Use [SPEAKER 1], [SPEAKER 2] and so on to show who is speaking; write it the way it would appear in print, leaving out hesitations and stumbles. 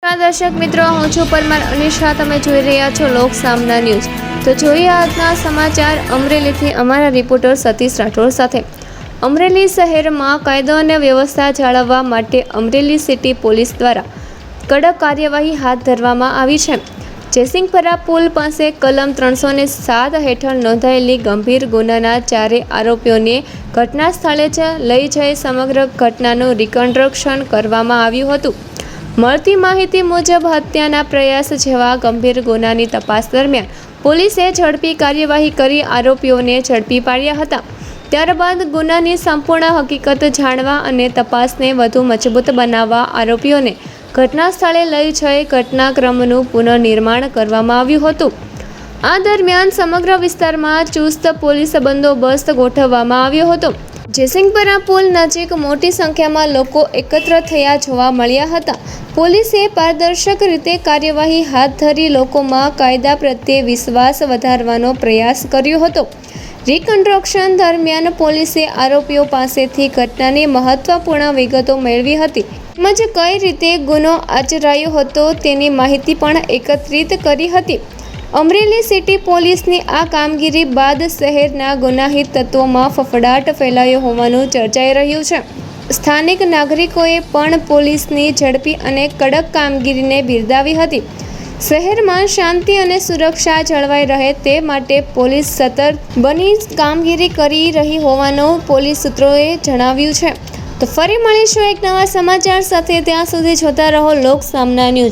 [SPEAKER 1] દર્શક મિત્રો, હું છું પરમાર અનિશા. તમે જોઈ રહ્યા છો લોક સામના ન્યૂઝ. તો જોઈએ આજના સમાચાર અમરેલીથી અમારા રિપોર્ટર સતીશ રાઠોડ સાથે. અમરેલી શહેરમાં કાયદો અને વ્યવસ્થા જાળવવા માટે અમરેલી સિટી પોલીસ દ્વારા કડક કાર્યવાહી હાથ ધરવામાં આવી છે. જયસિંહપરા પુલ પાસે કલમ 307 હેઠળ નોંધાયેલી ગંભીર ગુનાના 4 આરોપીઓને ઘટના સ્થળે લઈ જઈ સમગ્ર ઘટનાનું રિકન્સ્ટ્રક્શન કરવામાં આવ્યું હતું. મળતી માહિતી મુજબ હત્યાના પ્રયાસ જેવા ગંભીર ગુનાની તપાસ દરમિયાન પોલીસે ઝડપી કાર્યવાહી કરી આરોપીઓને ઝડપી પાડ્યા હતા. ત્યારબાદ ગુનાની સંપૂર્ણ હકીકત જાણવા અને તપાસને વધુ મજબૂત બનાવવા આરોપીઓને ઘટના સ્થળે લઈ જઈ ઘટનાક્રમનું પુનઃનિર્માણ કરવામાં આવ્યું હતું. આ દરમિયાન સમગ્ર વિસ્તારમાં ચુસ્ત પોલીસ બંદોબસ્ત ગોઠવવામાં આવ્યો હતો. જયસિંહપરા પુલ નજીક મોટી સંખ્યામાં લોકો એકત્ર થયા જોવા મળ્યા હતા. પોલીસે પારદર્શક રીતે કાર્યવાહી હાથ ધરી લોકોમાં કાયદા પ્રત્યે વિશ્વાસ વધારવાનો પ્રયાસ કર્યો હતો. રિકન્સ્ટ્રક્શન દરમિયાન પોલીસે આરોપીઓ પાસેથી ઘટનાની મહત્વપૂર્ણ વિગતો મેળવી હતી તેમજ કઈ રીતે ગુનો આચરાયો હતો તેની માહિતી પણ એકત્રિત કરી હતી. અમરેલી સિટી પોલીસની આ કામગીરી બાદ શહેરના ગુનાહિત તત્વોમાં ફફડાટ ફેલાયો હોવાનું ચર્ચાઈ રહ્યું છે. સ્થાનિક નાગરિકોએ પણ પોલીસની ઝડપી અને કડક કામગીરીને બિરદાવી હતી. શહેરમાં શાંતિ અને સુરક્ષા જળવાઈ રહે તે માટે પોલીસ સતર્ક બની કામગીરી કરી રહી હોવાનું પોલીસ સૂત્રોએ જણાવ્યું છે. તો ફરી મળીશું એક નવા સમાચાર સાથે. ત્યાં સુધી જોતા રહો લોક સામના ન્યૂઝ.